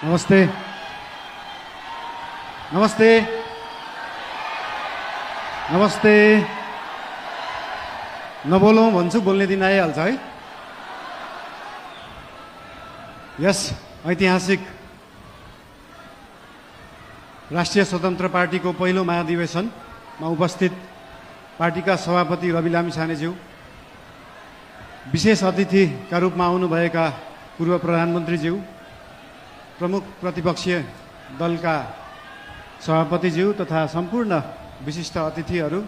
नमस्ते नमस्ते नमस्ते नबोलौँ भन्छु बोल्ने दिन आइहाल्छ है। यस ऐतिहासिक राष्ट्रिय स्वतन्त्र पार्टीको पहिलो महाधिवेशनमा उपस्थित पार्टीका सभापति रवि लामिछानेज्यू, विशेष अतिथिका रूपमा आउनुभएका पूर्व प्रधानमन्त्रीज्यू, प्रमुख प्रतिपक्षीय दलका सभापतिज्यू तथा सम्पूर्ण विशिष्ट अतिथिहरू,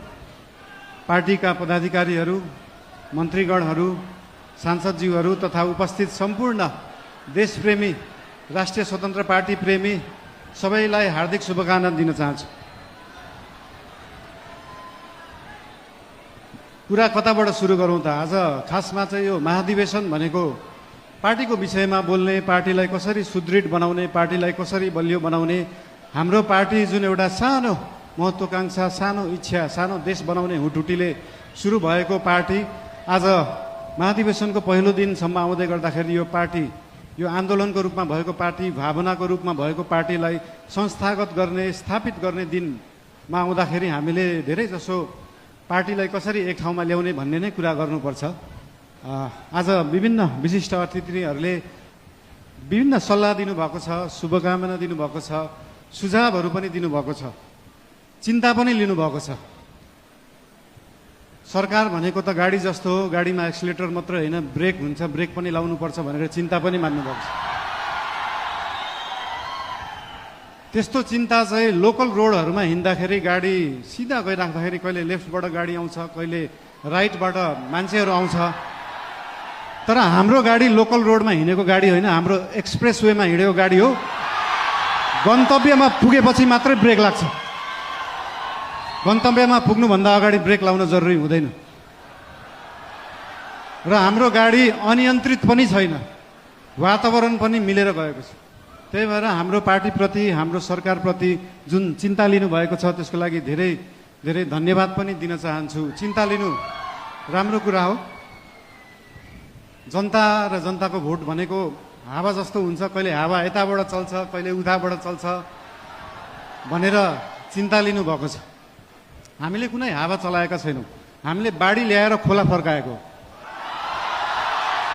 पार्टीका पदाधिकारीहरू, मन्त्रीगणहरू, सांसदज्यूहरू तथा उपस्थित सम्पूर्ण देशप्रेमी राष्ट्रिय स्वतन्त्र पार्टी प्रेमी सबैलाई हार्दिक शुभकामना दिन चाहन्छु। कुरा कताबाट सुरु गरौँ त? आज खासमा चाहिँ यो महाधिवेशन भनेको पार्टीको विषयमा बोल्ने, पार्टीलाई कसरी सुदृढ बनाउने, पार्टीलाई कसरी बलियो बनाउने, हाम्रो पार्टी जुन एउटा सानो महत्त्वाकांक्षा, सानो इच्छा, सानो देश बनाउने हुटुटीले सुरु भएको पार्टी आज महाधिवेशनको पहिलो दिनसम्म आउँदै गर्दाखेरि यो पार्टी, यो आन्दोलनको रूपमा भएको पार्टी, भावनाको रूपमा भएको पार्टीलाई संस्थागत गर्ने, स्थापित गर्ने दिनमा आउँदाखेरि हामीले धेरै जसो पार्टीलाई कसरी एक ठाउँमा ल्याउने भन्ने नै कुरा गर्नुपर्छ। आज विभिन्न विशिष्ट अतिथिहरूले विभिन्न सल्लाह दिनुभएको छ, शुभकामना दिनुभएको छ, सुझावहरू पनि दिनुभएको छ, चिन्ता पनि लिनुभएको छ। सरकार भनेको त गाडी जस्तो हो, गाडीमा एक्सिलेटर मात्र होइन, ब्रेक हुन्छ, ब्रेक पनि लाउनुपर्छ भनेर चिन्ता पनि मान्नुभएको छ। त्यस्तो चिन्ता चाहिँ लोकल रोडहरूमा हिँड्दाखेरि गाडी सिधा गइराख्दाखेरि कहिले लेफ्टबाट गाडी आउँछ, कहिले राइटबाट मान्छेहरू आउँछ, तर हाम्रो गाडी लोकल रोडमा हिँडेको गाडी होइन, हाम्रो एक्सप्रेस वेमा हिँडेको गाडी हो। गन्तव्यमा पुगेपछि मात्रै ब्रेक लाग्छ, गन्तव्यमा पुग्नुभन्दा अगाडि ब्रेक लाउन जरुरी हुँदैन। र हाम्रो गाडी अनियन्त्रित पनि छैन, वातावरण पनि मिलेर गएको छ। त्यही भएर हाम्रो पार्टीप्रति, हाम्रो सरकारप्रति जुन चिन्ता लिनुभएको छ त्यसको लागि धेरै धेरै धन्यवाद पनि दिन चाहन्छु। चिन्ता लिनु राम्रो कुरा हो। जनता र जनताको भोट भनेको हावा जस्तो हुन्छ, कहिले हावा यताबाट चल्छ, कहिले उताबाट चल्छ भनेर चिन्ता लिनुभएको छ। हामीले कुनै हावा चलाएका छैनौँ, हामीले बाढी ल्याएर खोला फर्काएको।